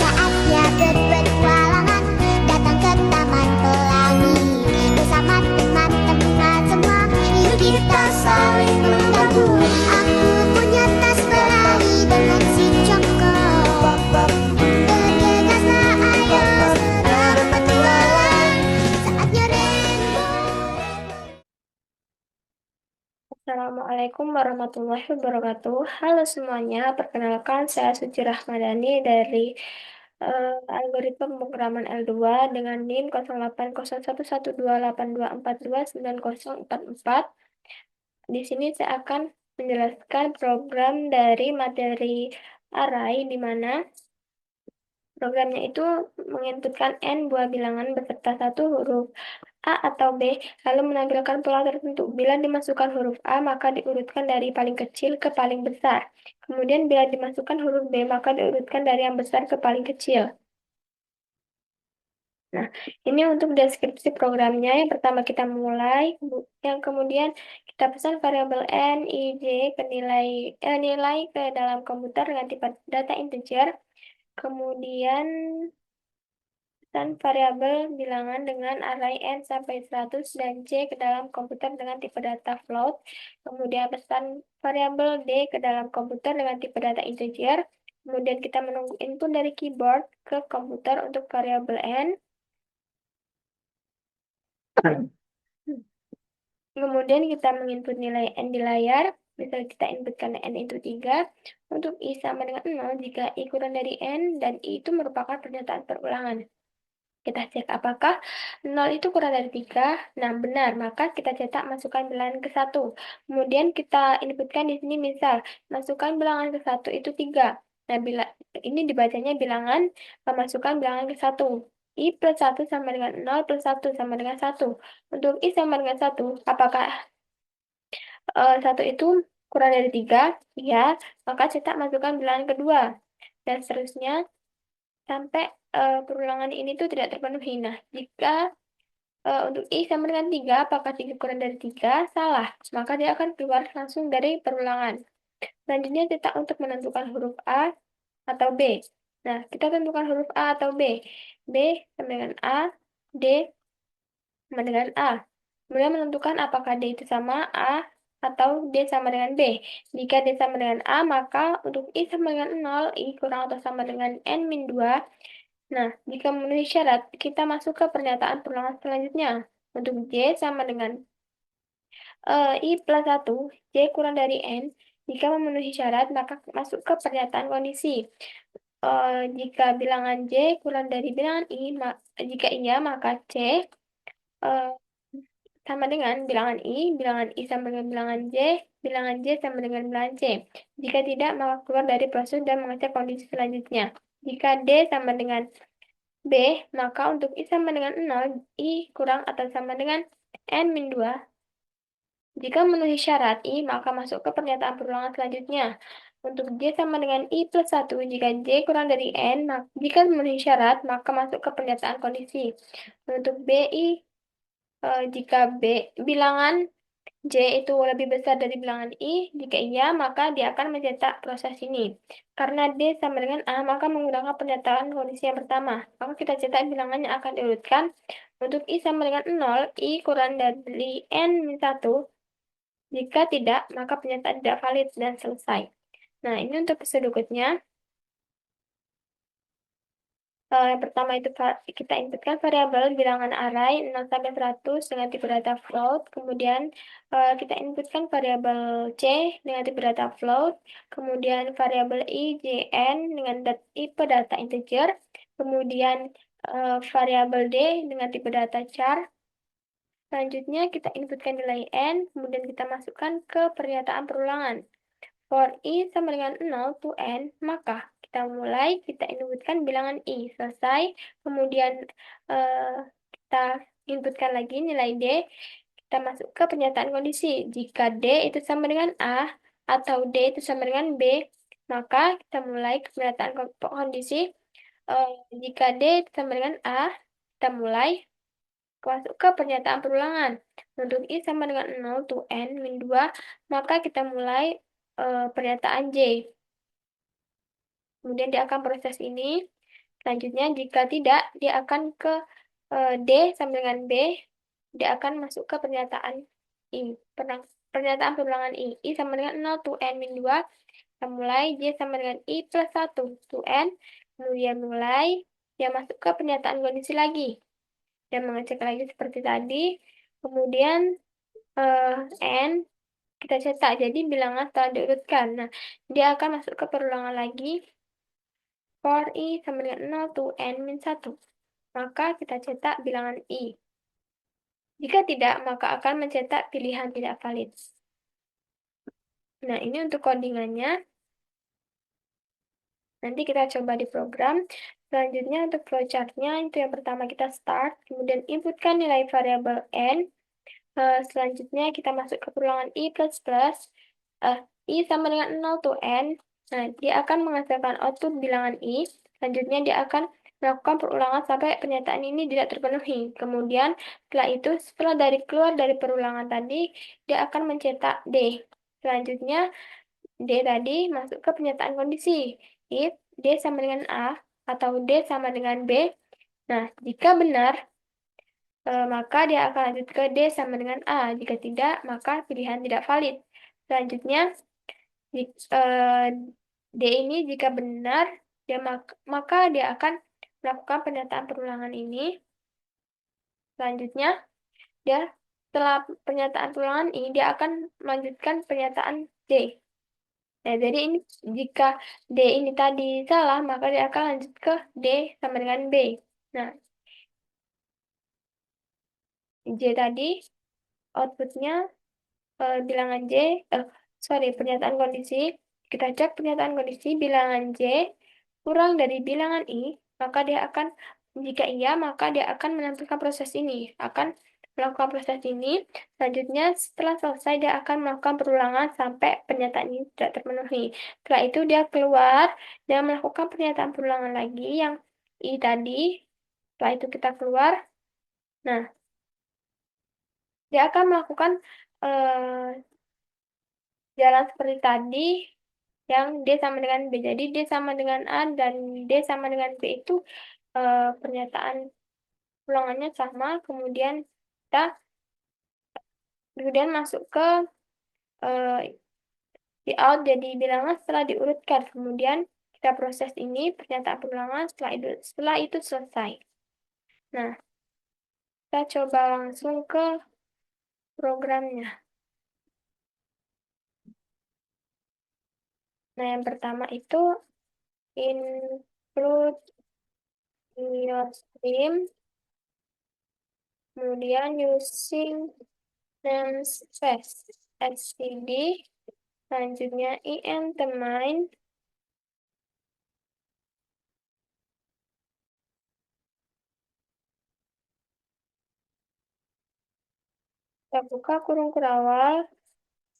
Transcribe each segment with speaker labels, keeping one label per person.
Speaker 1: Saatnya berpetualangan, datang ke Taman Pelangi. Bersama teman-teman semua, yuk kita saling membantu. Aku punya tas berlari dengan si Joko. Bergegaslah ayo segera berpetualang. Saatnya rainbow.
Speaker 2: Assalamualaikum warahmatullahi wabarakatuh. Halo semuanya, perkenalkan saya Suci Rahmadani dari algoritma pemrograman L2 dengan NIM 0801112824290044. Di sini saya akan menjelaskan program dari materi array di mana programnya itu menginputkan n buah bilangan beserta satu huruf A atau B, lalu menampilkan pola tertentu. Bila dimasukkan huruf A, maka diurutkan dari paling kecil ke paling besar. Kemudian bila dimasukkan huruf B, maka diurutkan dari yang besar ke paling kecil. Nah, ini untuk deskripsi programnya. Yang pertama kita mulai, yang kemudian kita pesan variabel n, i, j ke nilai ke dalam komputer dengan tipe data integer. Kemudian dan variabel bilangan dengan array n sampai 100 dan c ke dalam komputer dengan tipe data float. Kemudian pesan variabel d ke dalam komputer dengan tipe data integer. Kemudian kita menunggu input dari keyboard ke komputer untuk variabel n. Kemudian kita menginput nilai n di layar. Misal kita inputkan n itu 3. Untuk i sama dengan 0 jika i kurang dari n dan i itu merupakan pernyataan perulangan. Kita cek apakah 0 itu kurang dari 3. Nah, benar. Maka kita cetak masukkan bilangan ke 1. Kemudian kita inputkan di sini misal, masukkan bilangan ke 1 itu 3. Nah, bila ini dibacanya bilangan, masukkan bilangan ke 1. I plus 1 sama dengan 0 plus 1 sama dengan 1. Untuk I sama dengan 1, apakah 1 itu kurang dari 3? Ya, maka cetak masukkan bilangan kedua. Dan seterusnya, sampai perulangan ini tuh tidak terpenuhi. Nah, jika untuk I sama dengan 3, apakah 3 kurang dari 3? Salah, maka dia akan keluar langsung dari perulangan. Selanjutnya kita untuk menentukan huruf A atau B. Nah, kita tentukan huruf A atau B. B sama dengan A, D sama dengan A. Kemudian menentukan apakah D itu sama A atau D sama dengan B. Jika D sama dengan A, maka untuk I sama dengan 0, I kurang atau sama dengan N min 2. Nah, jika memenuhi syarat, kita masuk ke pernyataan perulangan selanjutnya. Untuk J sama dengan I plus 1, J kurang dari N. Jika memenuhi syarat, maka masuk ke pernyataan kondisi. Jika bilangan J kurang dari bilangan I, jika iya, maka C eh, sama dengan bilangan I sama dengan bilangan J sama dengan bilangan C. Jika tidak, maka keluar dari proses dan mengecek kondisi selanjutnya. Jika D sama dengan B, maka untuk I sama dengan 0, I kurang atau sama dengan N min 2. Jika memenuhi syarat I, maka masuk ke pernyataan perulangan selanjutnya. Untuk J sama dengan I plus 1, jika J kurang dari N, jika memenuhi syarat, maka masuk ke pernyataan kondisi. Untuk BI, jika bilangan J itu lebih besar dari bilangan I, jika iya, maka dia akan mencetak proses ini. Karena D sama dengan A, maka menggunakan pernyataan kondisi yang pertama. Maka kita cetak bilangannya akan diurutkan. Untuk I sama dengan 0, I kurang dari N min 1. Jika tidak, maka pernyataan tidak valid dan selesai. Nah, ini untuk episode berikutnya. Yang pertama itu kita inputkan variabel bilangan array 0 sampai 100 dengan tipe data float. Kemudian kita inputkan variabel C dengan tipe data float. Kemudian variabel I, J, N dengan tipe data integer. Kemudian variabel D dengan tipe data char. Selanjutnya kita inputkan nilai N, kemudian kita masukkan ke pernyataan perulangan. For I sama dengan 0 to N, maka kita inputkan bilangan I. Selesai. Kemudian kita inputkan lagi nilai D. Kita masuk ke pernyataan kondisi. Jika D itu sama dengan A atau D itu sama dengan B, maka kita mulai ke pernyataan kondisi. Jika D itu sama dengan A, kita mulai masuk ke pernyataan perulangan. Untuk I sama dengan 0 to N min 2, maka kita mulai pernyataan J. Kemudian dia akan proses ini. Selanjutnya, jika tidak, dia akan ke D sama dengan B. Dia akan masuk ke pernyataan I. Pernyataan perulangan I. I sama dengan 0 to N min 2. Kita mulai J sama dengan I plus 1 to N. Kemudian mulai dia masuk ke pernyataan kondisi lagi. Dia mengecek lagi seperti tadi. Kemudian N kita cetak jadi bilangan setelah diurutkan. Nah, dia akan masuk ke perulangan lagi for I sama dengan 0 to N min 1. Maka kita cetak bilangan I. Jika tidak, maka akan mencetak pilihan tidak valid. Nah, ini untuk codingannya. Nanti kita coba di program. Selanjutnya untuk flowchart-nya, itu yang pertama kita start, kemudian inputkan nilai variabel N. Selanjutnya kita masuk ke perulangan I plus plus. I sama dengan 0 to N. Nah, dia akan menghasilkan output bilangan I. Selanjutnya dia akan melakukan perulangan sampai pernyataan ini tidak terpenuhi. Kemudian setelah itu, setelah keluar dari perulangan tadi, dia akan mencetak D. Selanjutnya, D tadi masuk ke pernyataan kondisi. If D sama dengan A atau D sama dengan B. Nah, jika benar, maka dia akan lanjut ke D sama dengan A. Jika tidak, maka pilihan tidak valid. Selanjutnya, D ini jika benar, maka dia akan melakukan pernyataan perulangan ini. Selanjutnya, dia setelah pernyataan perulangan ini, dia akan melanjutkan pernyataan D. Nah, jadi ini jika D ini tadi salah, maka dia akan lanjut ke D sama dengan B. Nah, J tadi outputnya bilangan J, pernyataan kondisi. Kita cek pernyataan kondisi bilangan J kurang dari bilangan I, maka dia akan, jika iya, maka dia akan menampilkan proses ini, akan melakukan proses ini. Selanjutnya, setelah selesai, dia akan melakukan perulangan sampai pernyataan ini tidak terpenuhi. Setelah itu, dia keluar dan melakukan pernyataan perulangan lagi yang I tadi. Setelah itu kita keluar. Nah, dia akan melakukan jalan seperti tadi yang D sama dengan B. Jadi D sama dengan A dan D sama dengan B itu pernyataan ulangannya sama. Kita kemudian masuk ke di out jadi bilangan setelah diurutkan. Kemudian kita proses ini pernyataan perulangan setelah itu selesai. Nah, kita coba langsung ke programnya. Nah, yang pertama itu include your stream, kemudian using namespace std, selanjutnya in-main, kita buka kurung kurawal,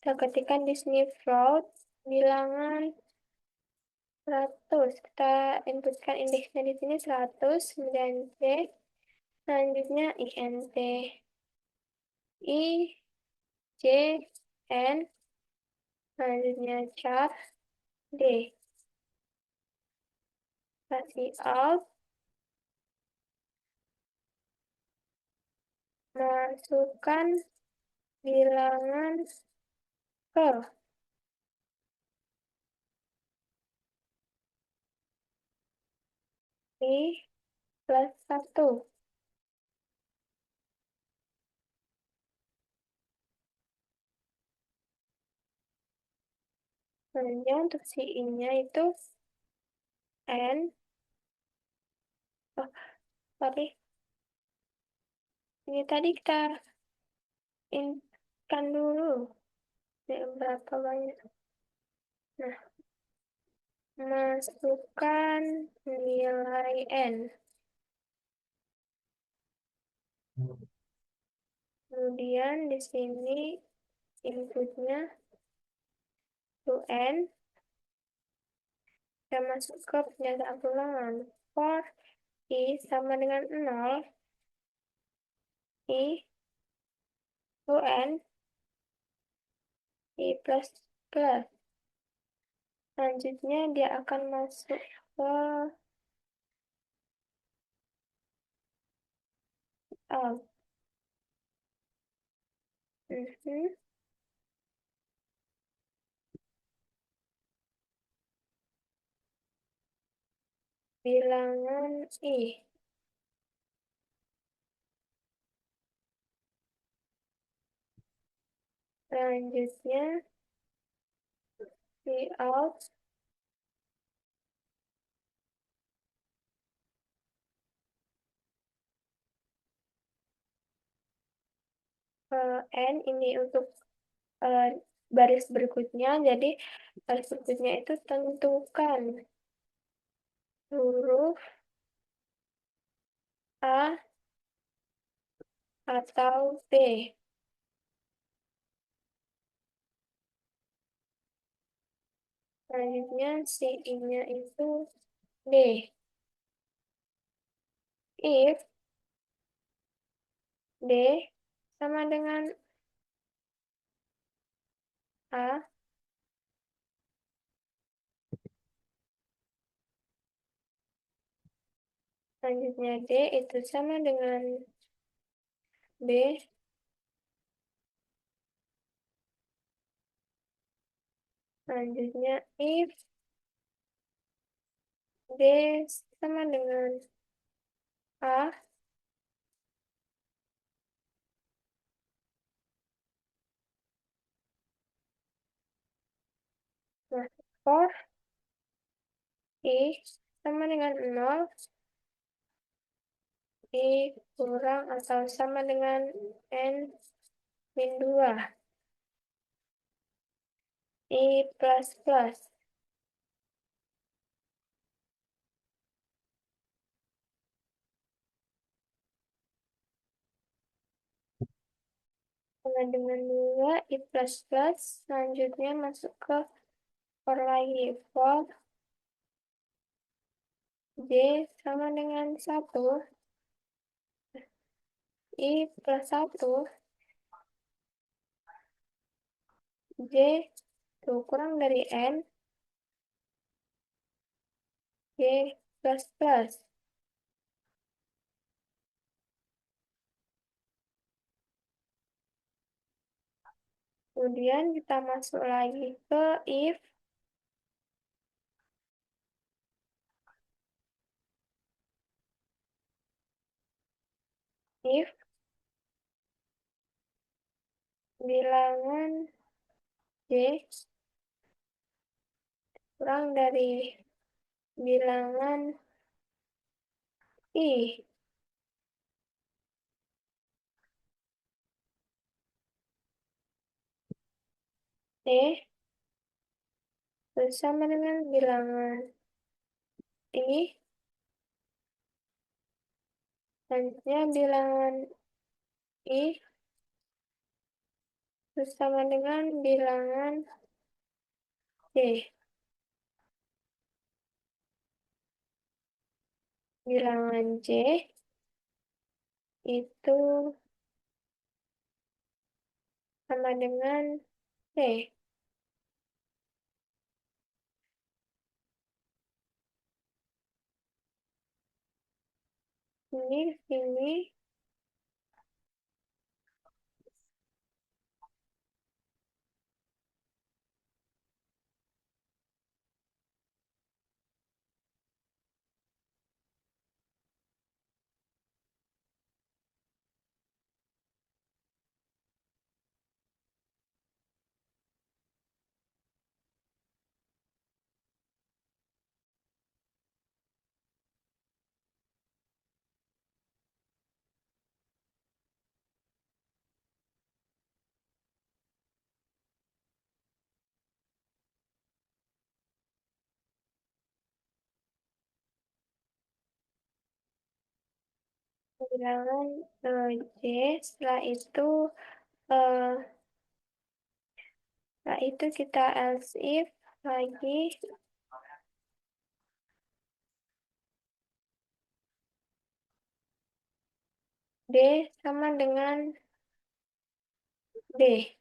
Speaker 2: kita ketikkan di sini float, bilangan 100, kita inputkan indeksnya di sini 100, kemudian C, selanjutnya int, I, J, N, selanjutnya char, D, kasih out, masukkan bilangan ke I plus 1. Selanjutnya untuk si I-nya itu N. Oh, sorry. Ini tadi kita inkan dulu. Ini berapa banyak. Nah, masukkan nilai N. Kemudian di sini inputnya to N. Kita masuk ke pernyataan ulangan. For I sama dengan 0. I to N. I plus plus. Selanjutnya dia akan masuk ke out. Mhm. Bilangan I. Selanjutnya di out N ini untuk baris berikutnya. Jadi baris berikutnya itu tentukan huruf A atau B. Selanjutnya si I-nya itu D. If D sama dengan A, selanjutnya D itu sama dengan B, selanjutnya if D sama dengan A, nah for I sama dengan 0, I kurang atau sama dengan N min 2, I plus plus. Sama dengan 2, I plus plus. Selanjutnya masuk ke for lagi. For J sama dengan 1, I plus 1, J itu kurang dari N, J plus plus. Kemudian kita masuk lagi ke if bilangan J kurang dari bilangan I. D bersama dengan bilangan I, selanjutnya bilangan I bersama dengan bilangan J. Bilangan J itu sama dengan C. Sini bilangan J, eh, setelah itu kita else if lagi D sama dengan D.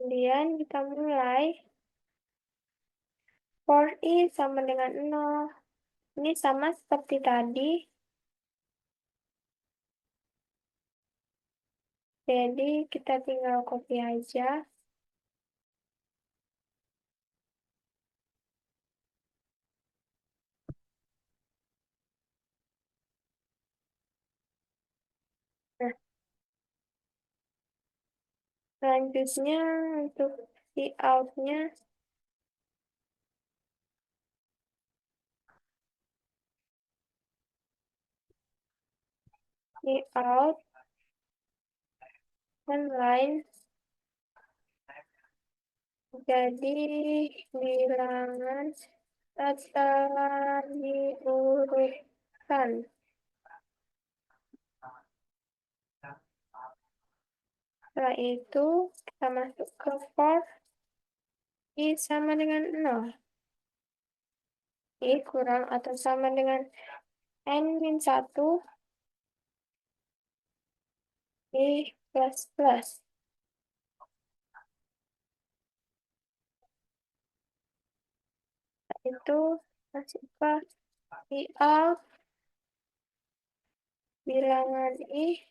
Speaker 2: Kemudian kita mulai. For I sama dengan 0. Ini sama seperti tadi. Jadi kita tinggal copy aja. Nah, selanjutnya untuk si out-nya, si out dan line jadi bilangan setelah diurutkan. Setelah itu kita masuk ke for I sama dengan 0. I kurang atau sama dengan N-1 I plus plus. Itu masuk ke I out bilangan I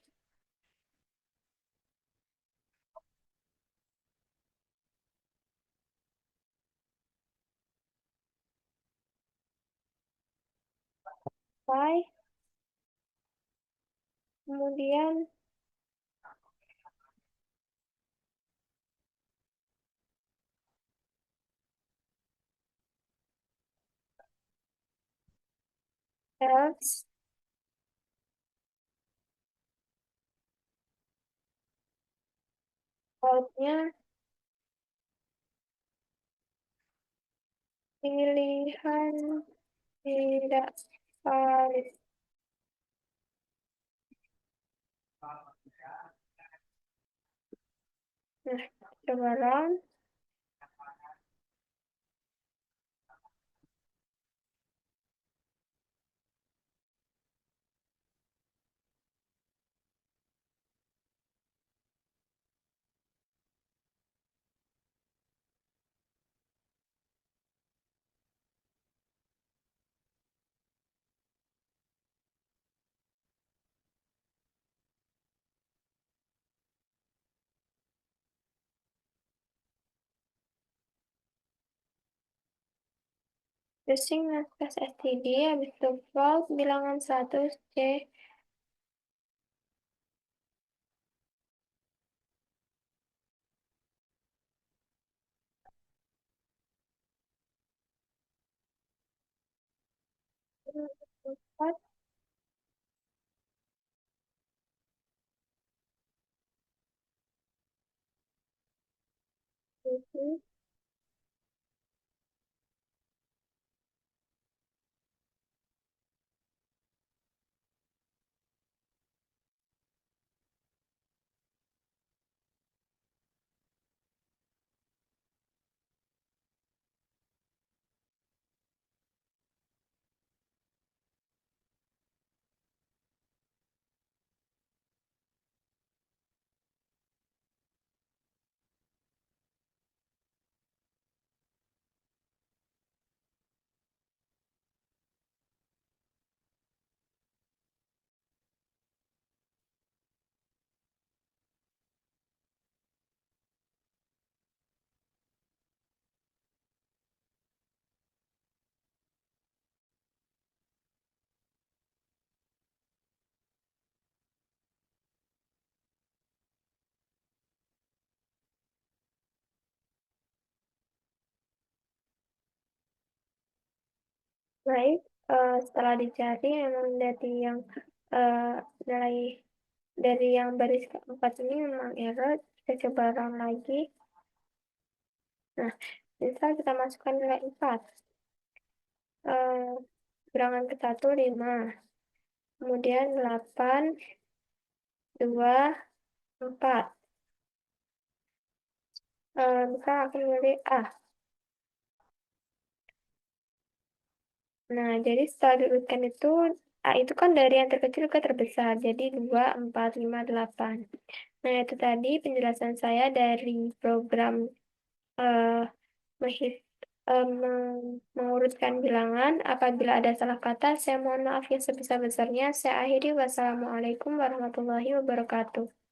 Speaker 2: Y, kemudian else outnya pilihan tidak valid. Nah, coba run. Using naskah std, habis itu float bilangan 1 C. Empat, tujuh, baik. Setelah dicari memang dari yang eh, nilai dari yang baris keempat ini memang error. Kita coba run lagi. Nah, misal kita masukkan nilai 4. Bilangan ke 1 5. Kemudian 8, 2, 4. Misal aku milih A. Nah, jadi setelah diurutkan itu A itu kan dari yang terkecil ke terbesar, jadi 2, 4, 5, 8. Nah, itu tadi penjelasan saya dari program eh, menghit- mengurutkan bilangan. Apabila ada salah kata, saya mohon maaf yang sebesar-besarnya. Saya akhiri. Wassalamualaikum warahmatullahi wabarakatuh.